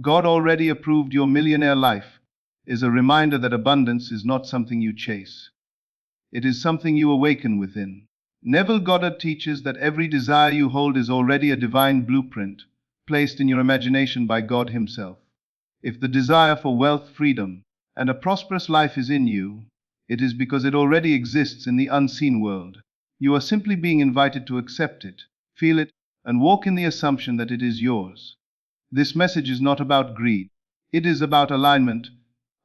God already approved your millionaire life, is a reminder that abundance is not something you chase. It is something you awaken within. Neville Goddard teaches that every desire you hold is already a divine blueprint, placed in your imagination by God Himself. If the desire for wealth, freedom, and a prosperous life is in you, it is because it already exists in the unseen world. You are simply being invited to accept it, feel it, and walk in the assumption that it is yours. This message is not about greed. It is about alignment,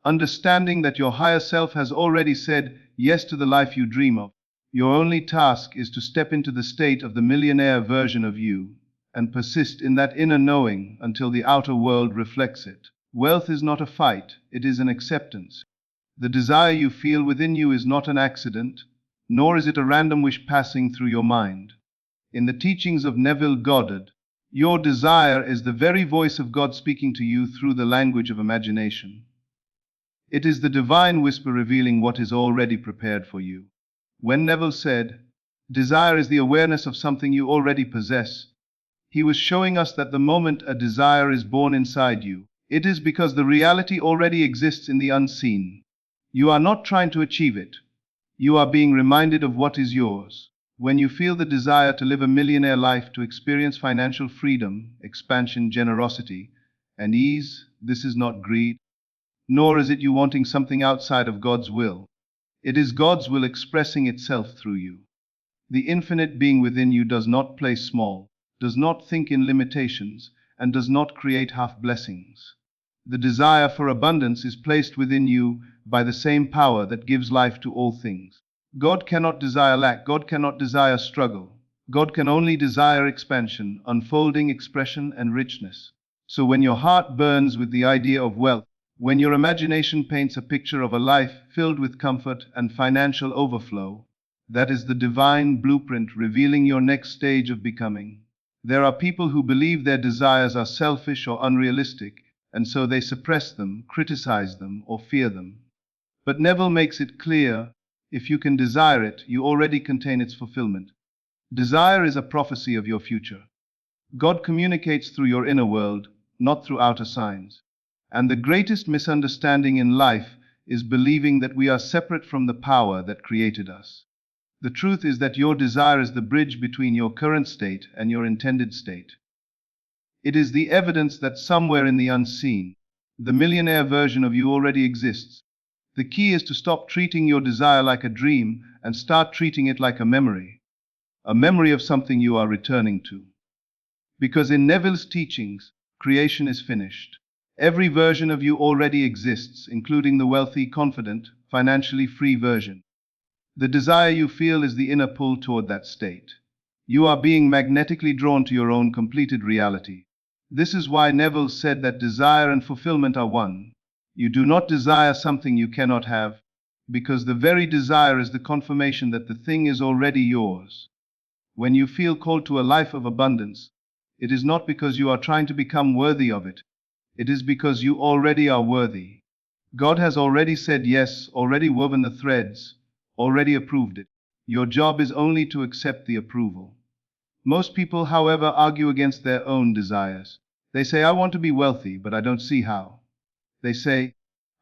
understanding that your higher self has already said yes to the life you dream of. Your only task is to step into the state of the millionaire version of you and persist in that inner knowing until the outer world reflects it. Wealth is not a fight, it is an acceptance. The desire you feel within you is not an accident, nor is it a random wish passing through your mind. In the teachings of Neville Goddard, your desire is the very voice of God speaking to you through the language of imagination. It is the divine whisper revealing what is already prepared for you. When Neville said, "Desire is the awareness of something you already possess," he was showing us that the moment a desire is born inside you, it is because the reality already exists in the unseen. You are not trying to achieve it. You are being reminded of what is yours. When you feel the desire to live a millionaire life, to experience financial freedom, expansion, generosity, and ease, this is not greed, nor is it you wanting something outside of God's will. It is God's will expressing itself through you. The infinite being within you does not play small, does not think in limitations, and does not create half blessings. The desire for abundance is placed within you by the same power that gives life to all things. God cannot desire lack, God cannot desire struggle. God can only desire expansion, unfolding, expression, and richness. So when your heart burns with the idea of wealth, when your imagination paints a picture of a life filled with comfort and financial overflow, that is the divine blueprint revealing your next stage of becoming. There are people who believe their desires are selfish or unrealistic, and so they suppress them, criticize them, or fear them. But Neville makes it clear, if you can desire it, you already contain its fulfillment. Desire is a prophecy of your future. God communicates through your inner world, not through outer signs. And the greatest misunderstanding in life is believing that we are separate from the power that created us. The truth is that your desire is the bridge between your current state and your intended state. It is the evidence that somewhere in the unseen, the millionaire version of you already exists. The key is to stop treating your desire like a dream and start treating it like a memory of something you are returning to. Because in Neville's teachings, creation is finished. Every version of you already exists, including the wealthy, confident, financially free version. The desire you feel is the inner pull toward that state. You are being magnetically drawn to your own completed reality. This is why Neville said that desire and fulfillment are one. You do not desire something you cannot have, because the very desire is the confirmation that the thing is already yours. When you feel called to a life of abundance, it is not because you are trying to become worthy of it. It is because you already are worthy. God has already said yes, already woven the threads, already approved it. Your job is only to accept the approval. Most people, however, argue against their own desires. They say, "I want to be wealthy, but I don't see how." They say,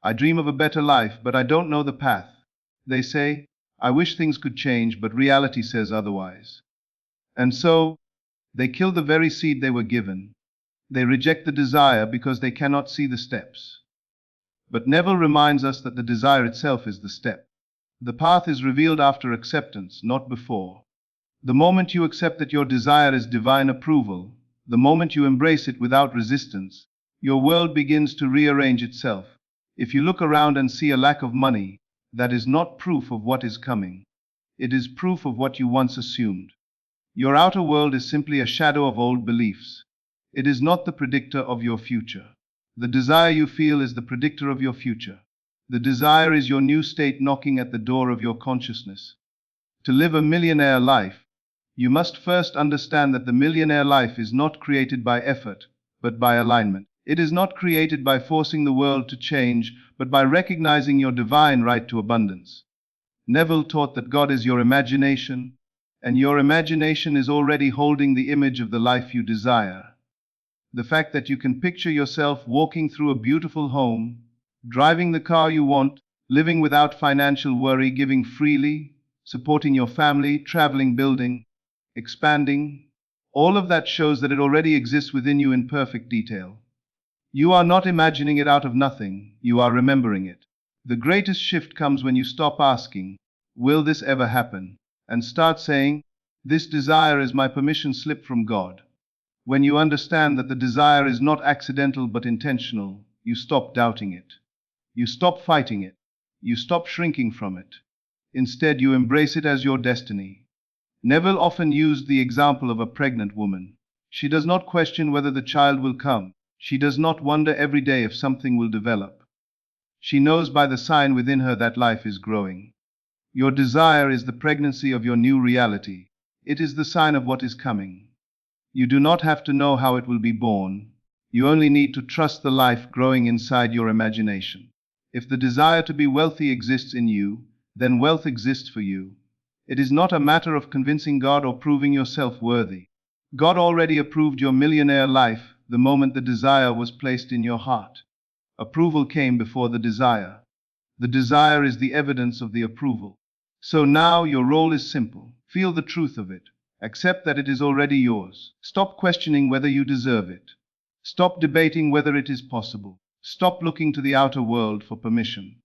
"I dream of a better life, but I don't know the path." They say, "I wish things could change, but reality says otherwise." And so, they kill the very seed they were given. They reject the desire because they cannot see the steps. But Neville reminds us that the desire itself is the step. The path is revealed after acceptance, not before. The moment you accept that your desire is divine approval, the moment you embrace it without resistance, your world begins to rearrange itself. If you look around and see a lack of money, that is not proof of what is coming. It is proof of what you once assumed. Your outer world is simply a shadow of old beliefs. It is not the predictor of your future. The desire you feel is the predictor of your future. The desire is your new state knocking at the door of your consciousness. To live a millionaire life, you must first understand that the millionaire life is not created by effort, but by alignment. It is not created by forcing the world to change, but by recognizing your divine right to abundance. Neville taught that God is your imagination, and your imagination is already holding the image of the life you desire. The fact that you can picture yourself walking through a beautiful home, driving the car you want, living without financial worry, giving freely, supporting your family, traveling, building, expanding, all of that shows that it already exists within you in perfect detail. You are not imagining it out of nothing, you are remembering it. The greatest shift comes when you stop asking, "Will this ever happen?" and start saying, "This desire is my permission slip from God." When you understand that the desire is not accidental but intentional, you stop doubting it. You stop fighting it. You stop shrinking from it. Instead, you embrace it as your destiny. Neville often used the example of a pregnant woman. She does not question whether the child will come. She does not wonder every day if something will develop. She knows by the sign within her that life is growing. Your desire is the pregnancy of your new reality. It is the sign of what is coming. You do not have to know how it will be born. You only need to trust the life growing inside your imagination. If the desire to be wealthy exists in you, then wealth exists for you. It is not a matter of convincing God or proving yourself worthy. God already approved your millionaire life the moment the desire was placed in your heart. Approval came before the desire. The desire is the evidence of the approval. So now your role is simple. Feel the truth of it. Accept that it is already yours. Stop questioning whether you deserve it. Stop debating whether it is possible. Stop looking to the outer world for permission.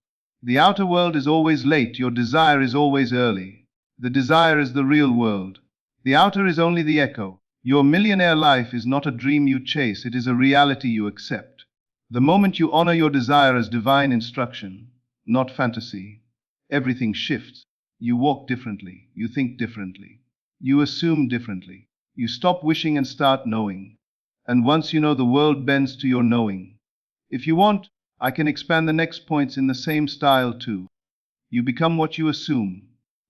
The outer world is always late, your desire is always early. The desire is the real world. The outer is only the echo. Your millionaire life is not a dream you chase, it is a reality you accept. The moment you honor your desire as divine instruction, not fantasy, everything shifts. You walk differently, you think differently, you assume differently. You stop wishing and start knowing. And once you know, the world bends to your knowing. If you want, I can expand the next points in the same style too. You become what you assume.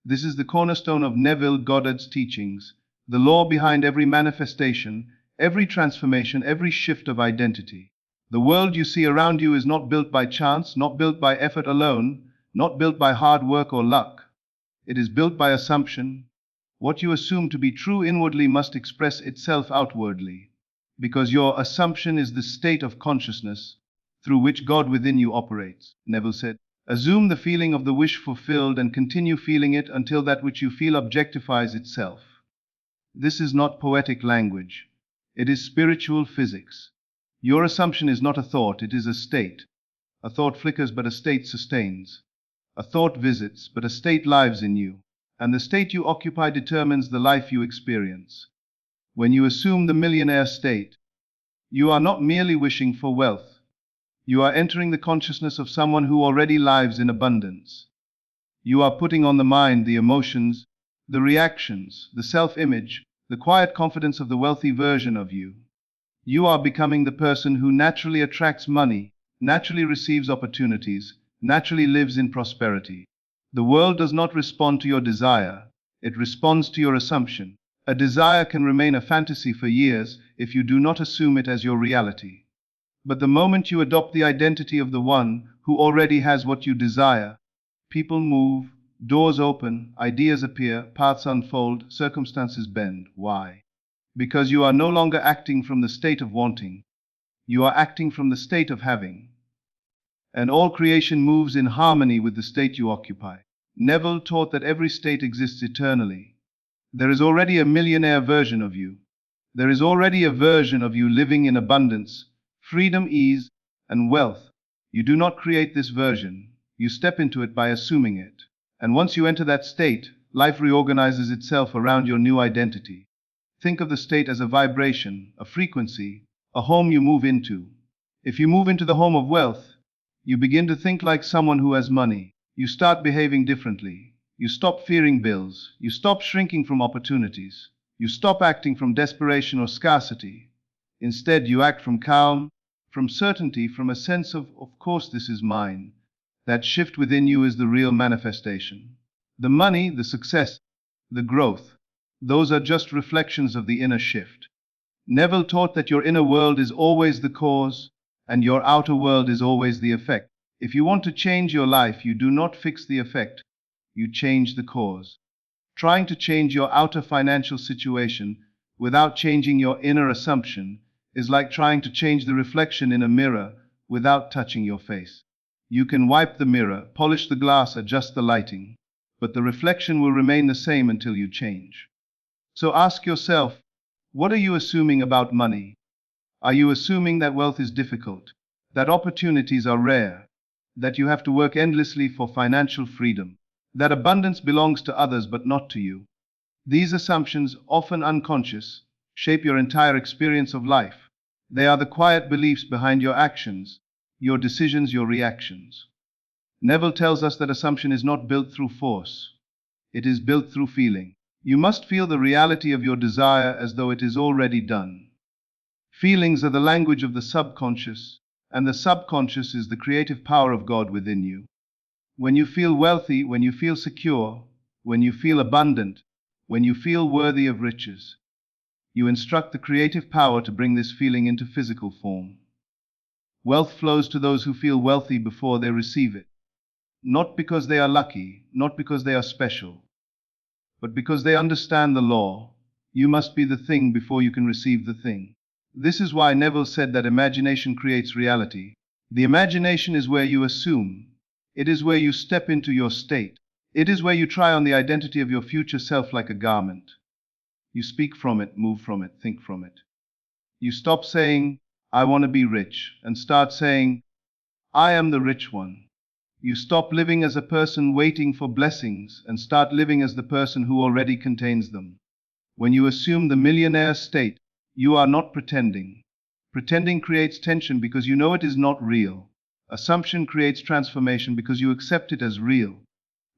This is the cornerstone of Neville Goddard's teachings, the law behind every manifestation, every transformation, every shift of identity. The world you see around you is not built by chance, not built by effort alone, not built by hard work or luck. It is built by assumption. What you assume to be true inwardly must express itself outwardly, because your assumption is the state of consciousness through which God within you operates. Neville said, "Assume the feeling of the wish fulfilled and continue feeling it until that which you feel objectifies itself." This is not poetic language. It is spiritual physics. Your assumption is not a thought, it is a state. A thought flickers, but a state sustains. A thought visits, but a state lives in you. And the state you occupy determines the life you experience. When you assume the millionaire state, you are not merely wishing for wealth. You are entering the consciousness of someone who already lives in abundance. You are putting on the mind the emotions, the reactions, the self-image, the quiet confidence of the wealthy version of you. You are becoming the person who naturally attracts money, naturally receives opportunities, naturally lives in prosperity. The world does not respond to your desire, it responds to your assumption. A desire can remain a fantasy for years if you do not assume it as your reality. But the moment you adopt the identity of the one who already has what you desire, people move, doors open, ideas appear, paths unfold, circumstances bend. Why? Because you are no longer acting from the state of wanting. You are acting from the state of having. And all creation moves in harmony with the state you occupy. Neville taught that every state exists eternally. There is already a millionaire version of you. There is already a version of you living in abundance, freedom, ease, and wealth. You do not create this version. You step into it by assuming it. And once you enter that state, life reorganizes itself around your new identity. Think of the state as a vibration, a frequency, a home you move into. If you move into the home of wealth, you begin to think like someone who has money. You start behaving differently. You stop fearing bills. You stop shrinking from opportunities. You stop acting from desperation or scarcity. Instead, you act from calm, from certainty, from a sense of course, this is mine. That shift within you is the real manifestation. The money, the success, the growth, those are just reflections of the inner shift. Neville taught that your inner world is always the cause, and your outer world is always the effect. If you want to change your life, you do not fix the effect, you change the cause. Trying to change your outer financial situation without changing your inner assumption is like trying to change the reflection in a mirror without touching your face. You can wipe the mirror, polish the glass, adjust the lighting, but the reflection will remain the same until you change. So ask yourself, what are you assuming about money? Are you assuming that wealth is difficult, that opportunities are rare, that you have to work endlessly for financial freedom, that abundance belongs to others but not to you? These assumptions, often unconscious, shape your entire experience of life. They are the quiet beliefs behind your actions, your decisions, your reactions. Neville tells us that assumption is not built through force. It is built through feeling. You must feel the reality of your desire as though it is already done. Feelings are the language of the subconscious, and the subconscious is the creative power of God within you. When you feel wealthy, when you feel secure, when you feel abundant, when you feel worthy of riches, you instruct the creative power to bring this feeling into physical form. Wealth flows to those who feel wealthy before they receive it. Not because they are lucky, not because they are special, but because they understand the law. You must be the thing before you can receive the thing. This is why Neville said that imagination creates reality. The imagination is where you assume. It is where you step into your state. It is where you try on the identity of your future self like a garment. You speak from it, move from it, think from it. You stop saying, I want to be rich, and start saying, I am the rich one. You stop living as a person waiting for blessings and start living as the person who already contains them. When you assume the millionaire state, you are not pretending. Pretending creates tension because you know it is not real. Assumption creates transformation because you accept it as real.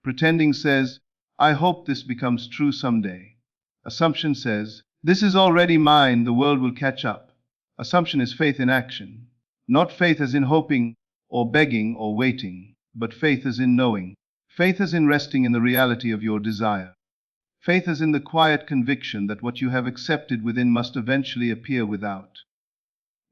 Pretending says, I hope this becomes true someday. Assumption says, this is already mine, the world will catch up. Assumption is faith in action. Not faith as in hoping or begging or waiting, but faith as in knowing. Faith as in resting in the reality of your desire. Faith as in the quiet conviction that what you have accepted within must eventually appear without.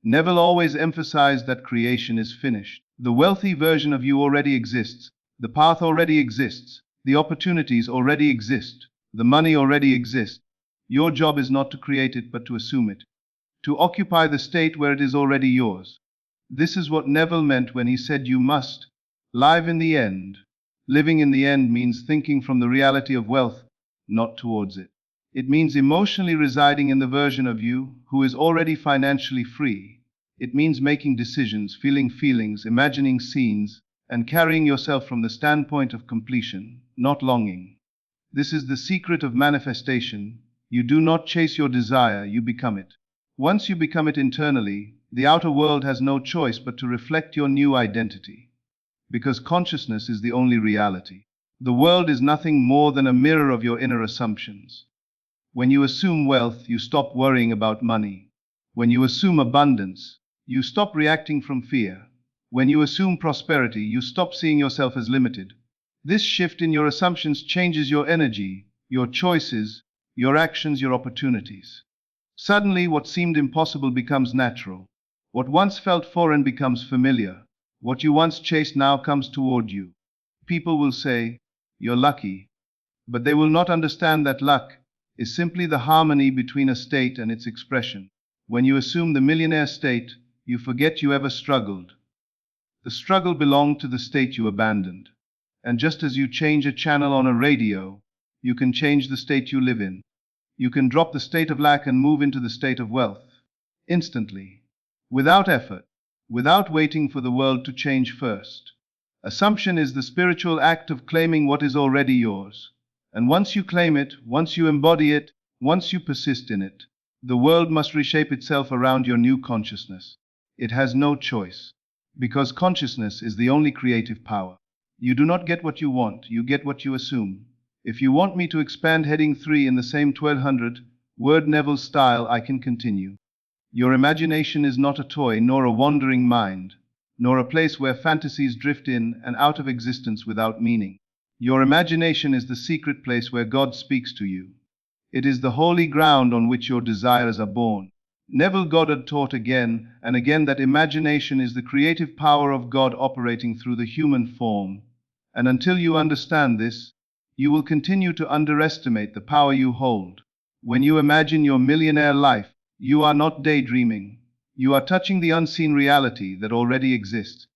Neville always emphasized that creation is finished. The wealthy version of you already exists. The path already exists. The opportunities already exist. The money already exists. Your job is not to create it but to assume it. To occupy the state where it is already yours. This is what Neville meant when he said you must live in the end. Living in the end means thinking from the reality of wealth, not towards it. It means emotionally residing in the version of you who is already financially free. It means making decisions, feeling feelings, imagining scenes, and carrying yourself from the standpoint of completion, not longing. This is the secret of manifestation. You do not chase your desire, you become it. Once you become it internally, the outer world has no choice but to reflect your new identity. Because consciousness is the only reality. The world is nothing more than a mirror of your inner assumptions. When you assume wealth, you stop worrying about money. When you assume abundance, you stop reacting from fear. When you assume prosperity, you stop seeing yourself as limited. This shift in your assumptions changes your energy, your choices, your actions, your opportunities. Suddenly, what seemed impossible becomes natural. What once felt foreign becomes familiar. What you once chased now comes toward you. People will say, you're lucky. But they will not understand that luck is simply the harmony between a state and its expression. When you assume the millionaire state, you forget you ever struggled. The struggle belonged to the state you abandoned. And just as you change a channel on a radio, you can change the state you live in. You can drop the state of lack and move into the state of wealth. Instantly. Without effort. Without waiting for the world to change first. Assumption is the spiritual act of claiming what is already yours. And once you claim it, once you embody it, once you persist in it, the world must reshape itself around your new consciousness. It has no choice. Because consciousness is the only creative power. You do not get what you want, you get what you assume. If you want me to expand heading 3 in the same 1200 word Neville style, I can continue. Your imagination is not a toy, nor a wandering mind, nor a place where fantasies drift in and out of existence without meaning. Your imagination is the secret place where God speaks to you. It is the holy ground on which your desires are born. Neville Goddard taught again and again that imagination is the creative power of God operating through the human form. And until you understand this, you will continue to underestimate the power you hold. When you imagine your millionaire life, you are not daydreaming. You are touching the unseen reality that already exists.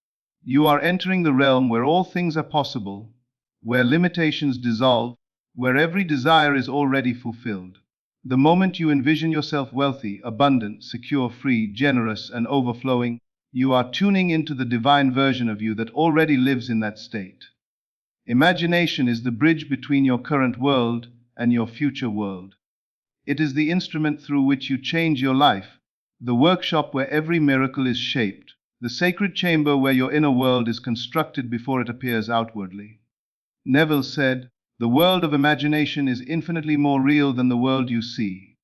You are entering the realm where all things are possible, where limitations dissolve, where every desire is already fulfilled. The moment you envision yourself wealthy, abundant, secure, free, generous, and overflowing, you are tuning into the divine version of you that already lives in that state. Imagination is the bridge between your current world and your future world. It is the instrument through which you change your life, the workshop where every miracle is shaped, the sacred chamber where your inner world is constructed before it appears outwardly. Neville said, "The world of imagination is infinitely more real than the world you see."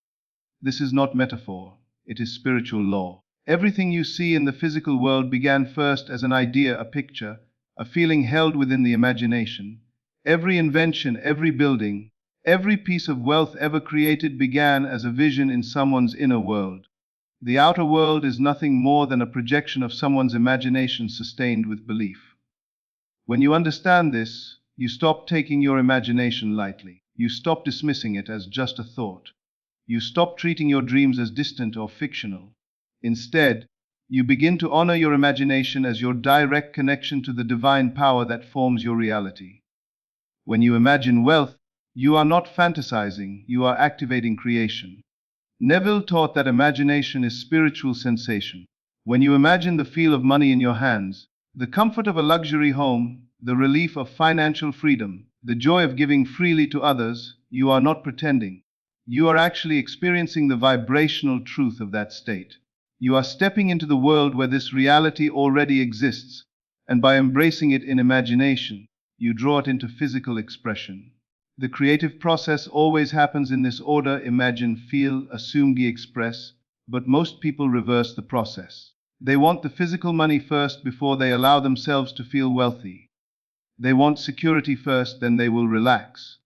This is not metaphor, it is spiritual law. Everything you see in the physical world began first as an idea, a picture, a feeling held within the imagination. Every invention, every building, every piece of wealth ever created began as a vision in someone's inner world. The outer world is nothing more than a projection of someone's imagination sustained with belief. When you understand this, you stop taking your imagination lightly. You stop dismissing it as just a thought. You stop treating your dreams as distant or fictional. Instead, you begin to honor your imagination as your direct connection to the divine power that forms your reality. When you imagine wealth, you are not fantasizing, you are activating creation. Neville taught that imagination is spiritual sensation. When you imagine the feel of money in your hands, the comfort of a luxury home, the relief of financial freedom, the joy of giving freely to others, you are not pretending. You are actually experiencing the vibrational truth of that state. You are stepping into the world where this reality already exists, and by embracing it in imagination, you draw it into physical expression. The creative process always happens in this order: imagine, feel, assume, express, but most people reverse the process. They want the physical money first before they allow themselves to feel wealthy. They want security first, then they will relax.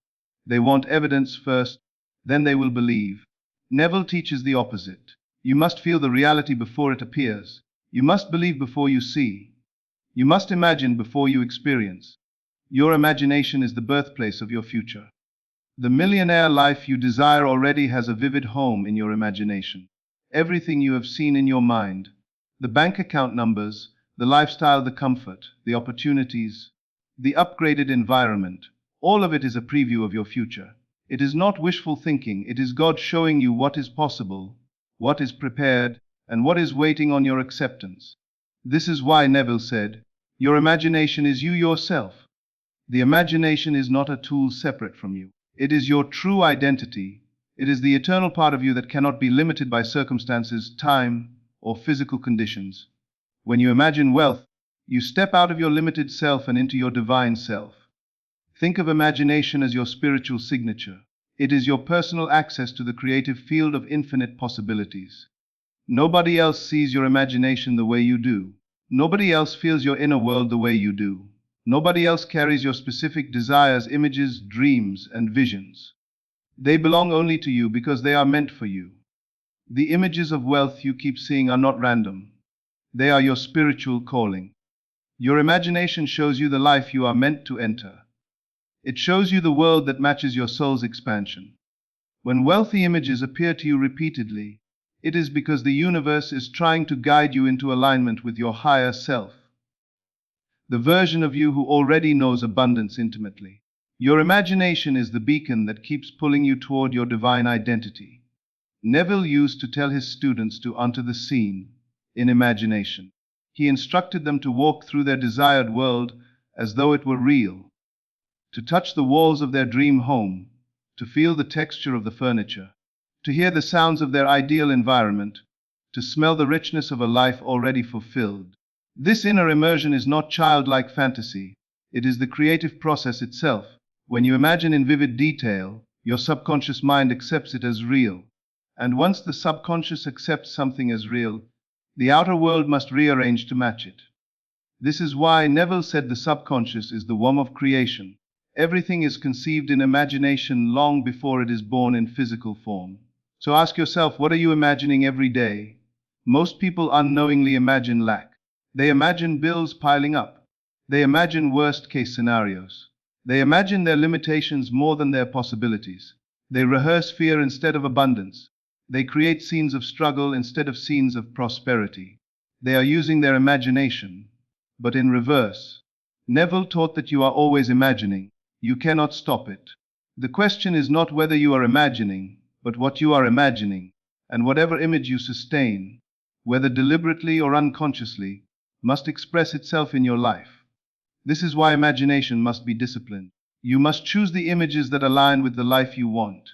They want evidence first, then they will believe. Neville teaches the opposite. You must feel the reality before it appears. You must believe before you see. You must imagine before you experience. Your imagination is the birthplace of your future. The millionaire life you desire already has a vivid home in your imagination. Everything you have seen in your mind, the bank account numbers, the lifestyle, the comfort, the opportunities, the upgraded environment, all of it is a preview of your future. It is not wishful thinking, it is God showing you what is possible, what is prepared, and what is waiting on your acceptance. This is why Neville said, "Your imagination is you yourself." The imagination is not a tool separate from you. It is your true identity. It is the eternal part of you that cannot be limited by circumstances, time, or physical conditions. When you imagine wealth, you step out of your limited self and into your divine self. Think of imagination as your spiritual signature. It is your personal access to the creative field of infinite possibilities. Nobody else sees your imagination the way you do. Nobody else feels your inner world the way you do. Nobody else carries your specific desires, images, dreams, and visions. They belong only to you because they are meant for you. The images of wealth you keep seeing are not random. They are your spiritual calling. Your imagination shows you the life you are meant to enter. It shows you the world that matches your soul's expansion. When wealthy images appear to you repeatedly, it is because the universe is trying to guide you into alignment with your higher self, the version of you who already knows abundance intimately. Your imagination is the beacon that keeps pulling you toward your divine identity. Neville used to tell his students to enter the scene in imagination. He instructed them to walk through their desired world as though it were real, to touch the walls of their dream home, to feel the texture of the furniture, to hear the sounds of their ideal environment, to smell the richness of a life already fulfilled. This inner immersion is not childlike fantasy, it is the creative process itself. When you imagine in vivid detail, your subconscious mind accepts it as real. And once the subconscious accepts something as real, the outer world must rearrange to match it. This is why Neville said the subconscious is the womb of creation. Everything is conceived in imagination long before it is born in physical form. So ask yourself, what are you imagining every day? Most people unknowingly imagine lack. They imagine bills piling up. They imagine worst-case scenarios. They imagine their limitations more than their possibilities. They rehearse fear instead of abundance. They create scenes of struggle instead of scenes of prosperity. They are using their imagination, but in reverse. Neville taught that you are always imagining. You cannot stop it. The question is not whether you are imagining, but what you are imagining, and whatever image you sustain, whether deliberately or unconsciously, must express itself in your life. This is why imagination must be disciplined. You must choose the images that align with the life you want.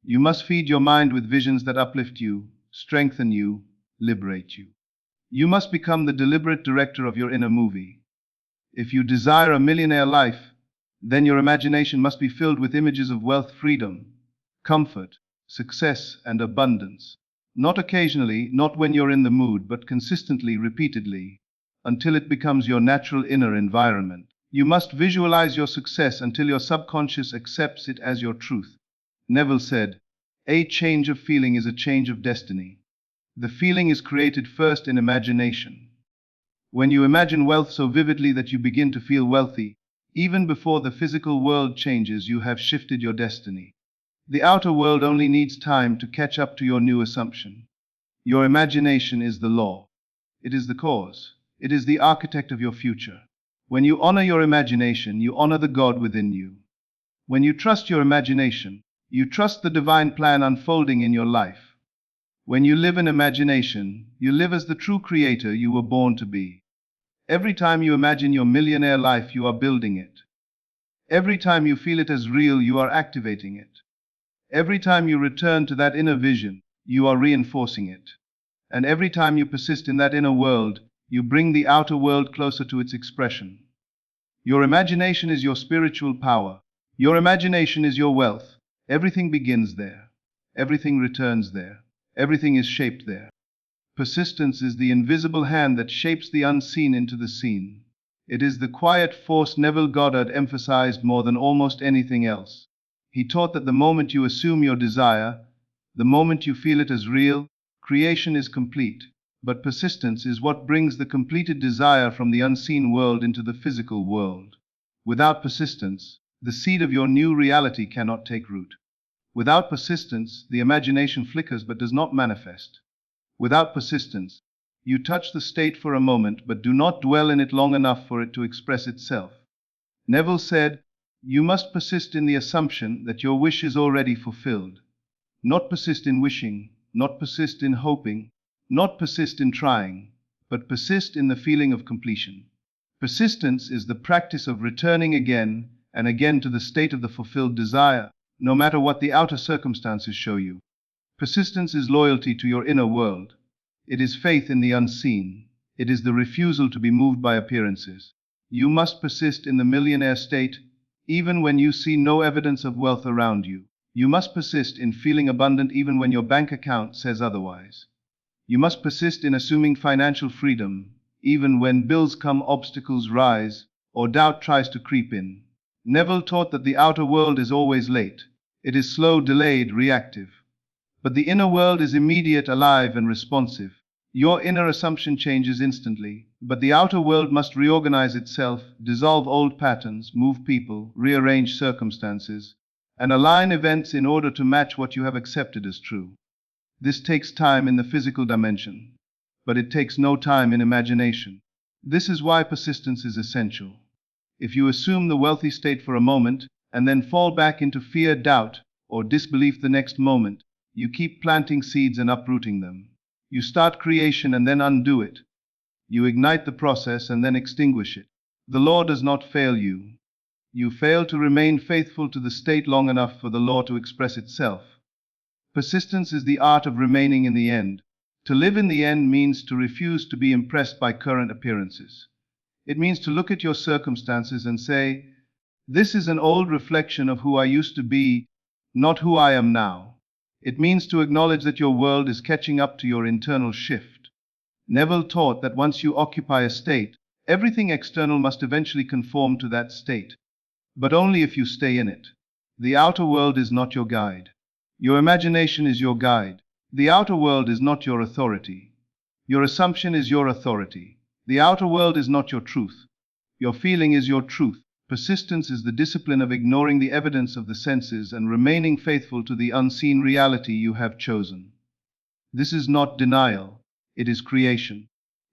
You must feed your mind with visions that uplift you, strengthen you, liberate you. You must become the deliberate director of your inner movie. If you desire a millionaire life, then your imagination must be filled with images of wealth, freedom, comfort, success, and abundance. Not occasionally, not when you're in the mood, but consistently, repeatedly, until it becomes your natural inner environment. You must visualize your success until your subconscious accepts it as your truth. Neville said, "A change of feeling is a change of destiny." The feeling is created first in imagination. When you imagine wealth so vividly that you begin to feel wealthy, even before the physical world changes, you have shifted your destiny. The outer world only needs time to catch up to your new assumption. Your imagination is the law. It is the cause. It is the architect of your future. When you honor your imagination, you honor the God within you. When you trust your imagination, you trust the divine plan unfolding in your life. When you live in imagination, you live as the true creator you were born to be. Every time you imagine your millionaire life, you are building it. Every time you feel it as real, you are activating it. Every time you return to that inner vision, you are reinforcing it. And every time you persist in that inner world, you bring the outer world closer to its expression. Your imagination is your spiritual power. Your imagination is your wealth. Everything begins there. Everything returns there. Everything is shaped there. Persistence is the invisible hand that shapes the unseen into the seen. It is the quiet force Neville Goddard emphasized more than almost anything else. He taught that the moment you assume your desire, the moment you feel it as real, creation is complete. But persistence is what brings the completed desire from the unseen world into the physical world. Without persistence, the seed of your new reality cannot take root. Without persistence, the imagination flickers but does not manifest. Without persistence, you touch the state for a moment but do not dwell in it long enough for it to express itself. Neville said, "You must persist in the assumption that your wish is already fulfilled. Not persist in wishing, not persist in hoping, not persist in trying, but persist in the feeling of completion." Persistence is the practice of returning again and again to the state of the fulfilled desire, no matter what the outer circumstances show you. Persistence is loyalty to your inner world. It is faith in the unseen. It is the refusal to be moved by appearances. You must persist in the millionaire state, even when you see no evidence of wealth around you. You must persist in feeling abundant even when your bank account says otherwise. You must persist in assuming financial freedom, even when bills come, obstacles rise, or doubt tries to creep in. Neville taught that the outer world is always late. It is slow, delayed, reactive. But the inner world is immediate, alive, and responsive. Your inner assumption changes instantly, but the outer world must reorganize itself, dissolve old patterns, move people, rearrange circumstances, and align events in order to match what you have accepted as true. This takes time in the physical dimension, but it takes no time in imagination. This is why persistence is essential. If you assume the wealthy state for a moment, and then fall back into fear, doubt, or disbelief the next moment, you keep planting seeds and uprooting them. You start creation and then undo it. You ignite the process and then extinguish it. The law does not fail you. You fail to remain faithful to the state long enough for the law to express itself. Persistence is the art of remaining in the end. To live in the end means to refuse to be impressed by current appearances. It means to look at your circumstances and say, "This is an old reflection of who I used to be, not who I am now." It means to acknowledge that your world is catching up to your internal shift. Neville taught that once you occupy a state, everything external must eventually conform to that state, but only if you stay in it. The outer world is not your guide. Your imagination is your guide. The outer world is not your authority. Your assumption is your authority. The outer world is not your truth. Your feeling is your truth. Persistence is the discipline of ignoring the evidence of the senses and remaining faithful to the unseen reality you have chosen. This is not denial, it is creation.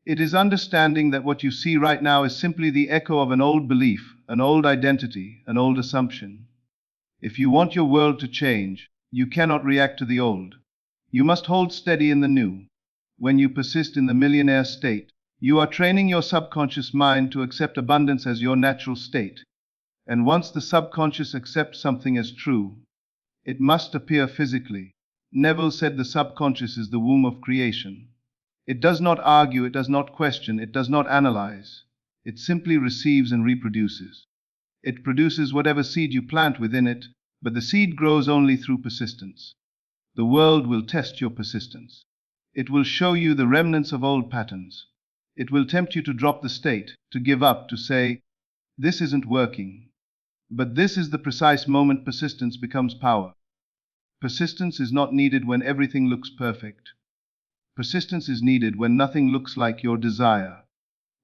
It is understanding that what you see right now is simply the echo of an old belief, an old identity, an old assumption. If you want your world to change, you cannot react to the old. You must hold steady in the new. When you persist in the millionaire state, you are training your subconscious mind to accept abundance as your natural state. And once the subconscious accepts something as true, it must appear physically. Neville said the subconscious is the womb of creation. It does not argue, it does not question, it does not analyze. It simply receives and reproduces. It produces whatever seed you plant within it, but the seed grows only through persistence. The world will test your persistence. It will show you the remnants of old patterns. It will tempt you to drop the state, to give up, to say, "This isn't working." But this is the precise moment persistence becomes power. Persistence is not needed when everything looks perfect. Persistence is needed when nothing looks like your desire.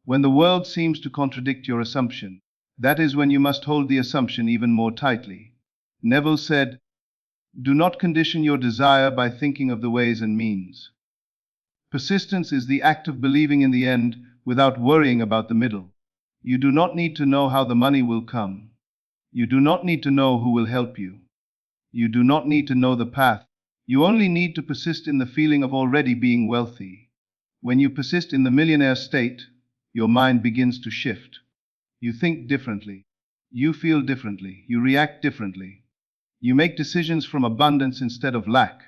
When the world seems to contradict your assumption, that is when you must hold the assumption even more tightly. Neville said, "Do not condition your desire by thinking of the ways and means." Persistence is the act of believing in the end without worrying about the middle. You do not need to know how the money will come. You do not need to know who will help you. You do not need to know the path. You only need to persist in the feeling of already being wealthy. When you persist in the millionaire state, your mind begins to shift. You think differently. You feel differently. You react differently. You make decisions from abundance instead of lack.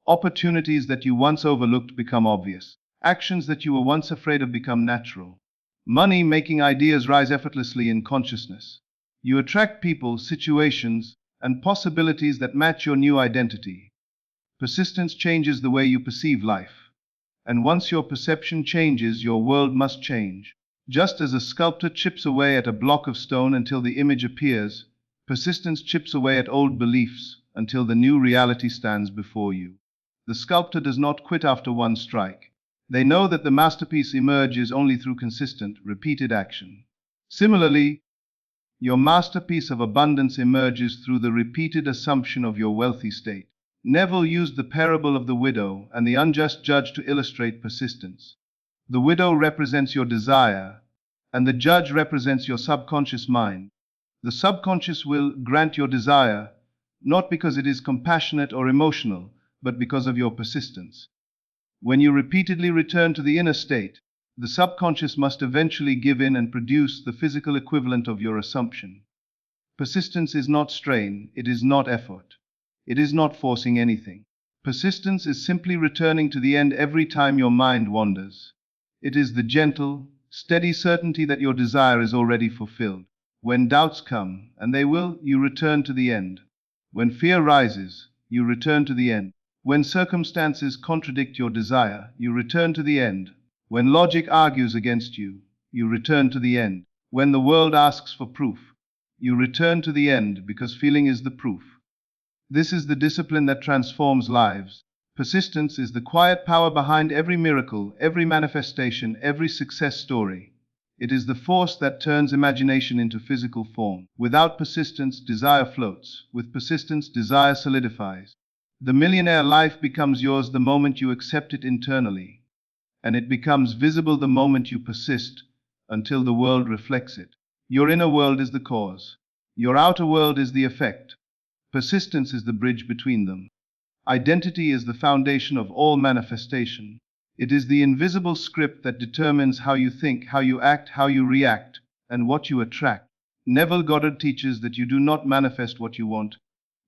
Opportunities that you once overlooked become obvious. Actions that you were once afraid of become natural. Money-making ideas rise effortlessly in consciousness. You attract people, situations, and possibilities that match your new identity. Persistence changes the way you perceive life. And once your perception changes, your world must change. Just as a sculptor chips away at a block of stone until the image appears, persistence chips away at old beliefs until the new reality stands before you. The sculptor does not quit after one strike. They know that the masterpiece emerges only through consistent, repeated action. Similarly, your masterpiece of abundance emerges through the repeated assumption of your wealthy state. Neville used the parable of the widow and the unjust judge to illustrate persistence. The widow represents your desire, and the judge represents your subconscious mind. The subconscious will grant your desire, not because it is compassionate or emotional, but because of your persistence. When you repeatedly return to the inner state, the subconscious must eventually give in and produce the physical equivalent of your assumption. Persistence is not strain, it is not effort. It is not forcing anything. Persistence is simply returning to the end every time your mind wanders. It is the gentle, steady certainty that your desire is already fulfilled. When doubts come, and they will, you return to the end. When fear rises, you return to the end. When circumstances contradict your desire, you return to the end. When logic argues against you, you return to the end. When the world asks for proof, you return to the end because feeling is the proof. This is the discipline that transforms lives. Persistence is the quiet power behind every miracle, every manifestation, every success story. It is the force that turns imagination into physical form. Without persistence, desire floats. With persistence, desire solidifies. The millionaire life becomes yours the moment you accept it internally, and it becomes visible the moment you persist until the world reflects it. Your inner world is the cause. Your outer world is the effect. Persistence is the bridge between them. Identity is the foundation of all manifestation. It is the invisible script that determines how you think, how you act, how you react, and what you attract. Neville Goddard teaches that you do not manifest what you want.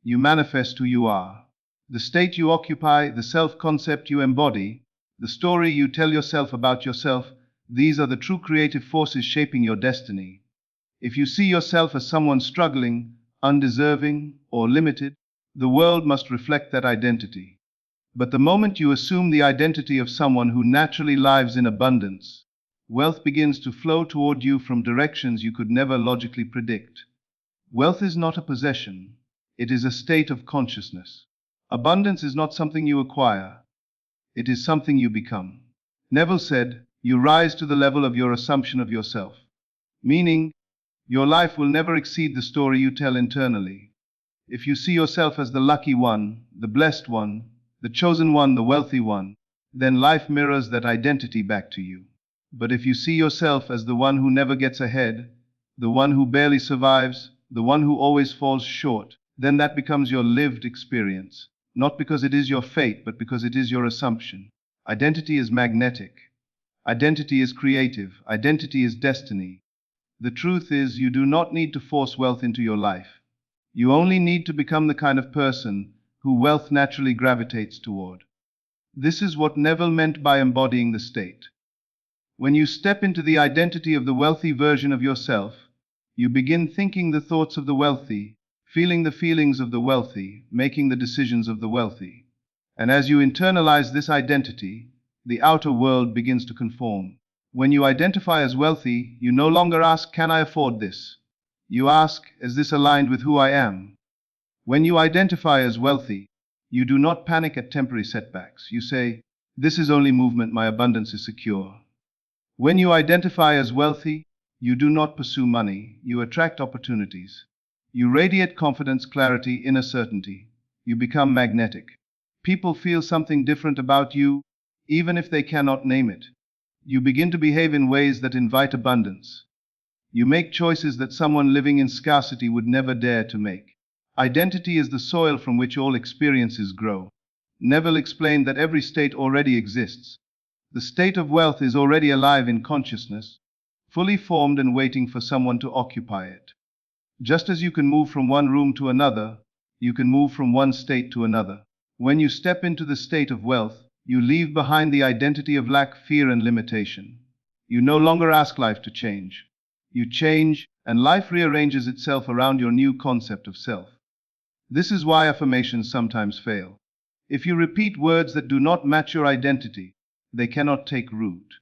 You manifest who you are. The state you occupy, the self-concept you embody, the story you tell yourself about yourself, these are the true creative forces shaping your destiny. If you see yourself as someone struggling, undeserving, or limited, the world must reflect that identity. But the moment you assume the identity of someone who naturally lives in abundance, wealth begins to flow toward you from directions you could never logically predict. Wealth is not a possession, it is a state of consciousness. Abundance is not something you acquire, it is something you become. Neville said, "You rise to the level of your assumption of yourself." Meaning, Your life will never exceed the story you tell internally. If you see yourself as the lucky one, the blessed one, the chosen one, the wealthy one, then life mirrors that identity back to you. But if you see yourself as the one who never gets ahead, the one who barely survives, the one who always falls short, then that becomes your lived experience. Not because it is your fate, but because it is your assumption. Identity is magnetic. Identity is creative. Identity is destiny. The truth is, you do not need to force wealth into your life. You only need to become the kind of person who wealth naturally gravitates toward. This is what Neville meant by embodying the state. When you step into the identity of the wealthy version of yourself, you begin thinking the thoughts of the wealthy, feeling the feelings of the wealthy, making the decisions of the wealthy. And as you internalize this identity, the outer world begins to conform. When you identify as wealthy, you no longer ask, "Can I afford this?" You ask, "Is this aligned with who I am?" When you identify as wealthy, you do not panic at temporary setbacks. You say, "This is only movement, my abundance is secure." When you identify as wealthy, you do not pursue money, you attract opportunities. You radiate confidence, clarity, inner certainty. You become magnetic. People feel something different about you, even if they cannot name it. You begin to behave in ways that invite abundance. You make choices that someone living in scarcity would never dare to make. Identity is the soil from which all experiences grow. Neville explained that every state already exists. The state of wealth is already alive in consciousness, fully formed and waiting for someone to occupy it. Just as you can move from one room to another, you can move from one state to another. When you step into the state of wealth, you leave behind the identity of lack, fear, and limitation. You no longer ask life to change. You change, and life rearranges itself around your new concept of self. This is why affirmations sometimes fail. If you repeat words that do not match your identity, they cannot take root.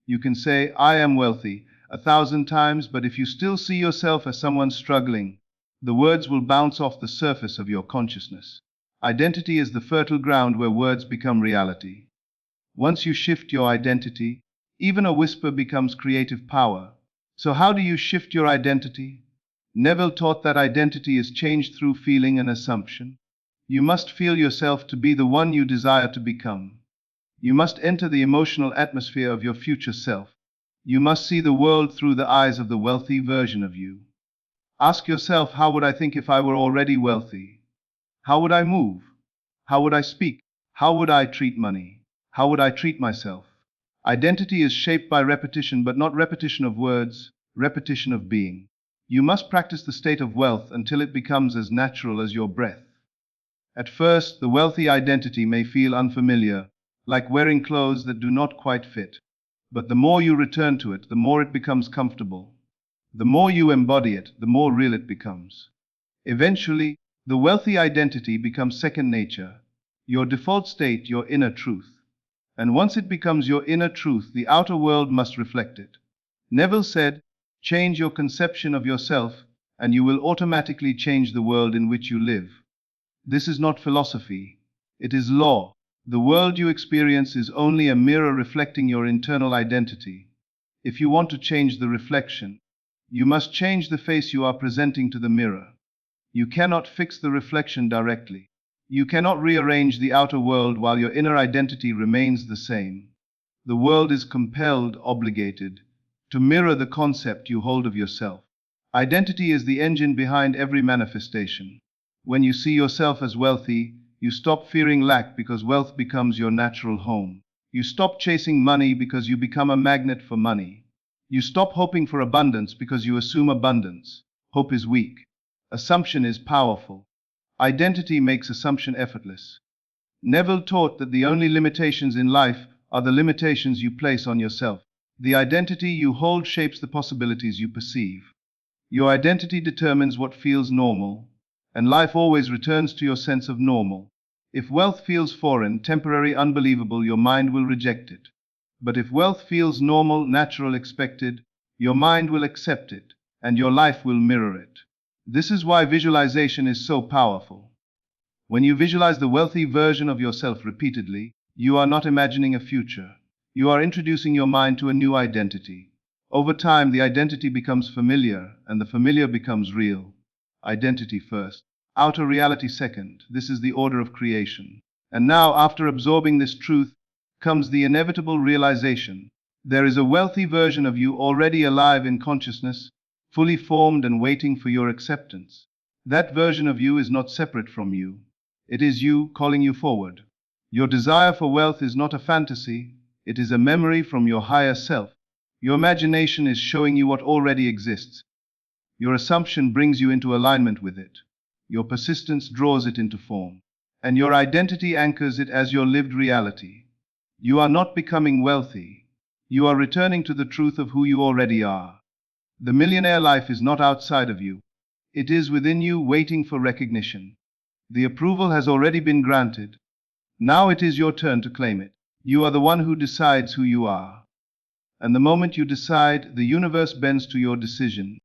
You can say, "I am wealthy," 1,000 times, but if you still see yourself as someone struggling, the words will bounce off the surface of your consciousness. Identity is the fertile ground where words become reality. Once you shift your identity, even a whisper becomes creative power. So how do you shift your identity? Neville taught that identity is changed through feeling and assumption. You must feel yourself to be the one you desire to become. You must enter the emotional atmosphere of your future self. You must see the world through the eyes of the wealthy version of you. Ask yourself, how would I think if I were already wealthy? How would I move? How would I speak? How would I treat money? How would I treat myself? Identity is shaped by repetition, but not repetition of words, repetition of being. You must practice the state of wealth until it becomes as natural as your breath. At first, the wealthy identity may feel unfamiliar, like wearing clothes that do not quite fit. But the more you return to it, the more it becomes comfortable. The more you embody it, the more real it becomes. Eventually, the wealthy identity becomes second nature, your default state, your inner truth. And once it becomes your inner truth, the outer world must reflect it. Neville said, "Change your conception of yourself, and you will automatically change the world in which you live." This is not philosophy, it is law. The world you experience is only a mirror reflecting your internal identity. If you want to change the reflection, you must change the face you are presenting to the mirror. You cannot fix the reflection directly. You cannot rearrange the outer world while your inner identity remains the same. The world is compelled, obligated, to mirror the concept you hold of yourself. Identity is the engine behind every manifestation. When you see yourself as wealthy, you stop fearing lack because wealth becomes your natural home. You stop chasing money because you become a magnet for money. You stop hoping for abundance because you assume abundance. Hope is weak. Assumption is powerful. Identity makes assumption effortless. Neville taught that the only limitations in life are the limitations you place on yourself. The identity you hold shapes the possibilities you perceive. Your identity determines what feels normal, and life always returns to your sense of normal. If wealth feels foreign, temporary, unbelievable, your mind will reject it. But if wealth feels normal, natural, expected, your mind will accept it, and your life will mirror it. This is why visualization is so powerful. When you visualize the wealthy version of yourself repeatedly, you are not imagining a future. You are introducing your mind to a new identity. Over time, the identity becomes familiar, and the familiar becomes real. Identity first, outer reality second. This is the order of creation. And now, after absorbing this truth, comes the inevitable realization. There is a wealthy version of you already alive in consciousness, fully formed and waiting for your acceptance. That version of you is not separate from you. It is you calling you forward. Your desire for wealth is not a fantasy, it is a memory from your higher self. Your imagination is showing you what already exists. Your assumption brings you into alignment with it. Your persistence draws it into form. And your identity anchors it as your lived reality. You are not becoming wealthy. You are returning to the truth of who you already are. The millionaire life is not outside of you. It is within you, waiting for recognition. The approval has already been granted. Now it is your turn to claim it. You are the one who decides who you are. And the moment you decide, the universe bends to your decision.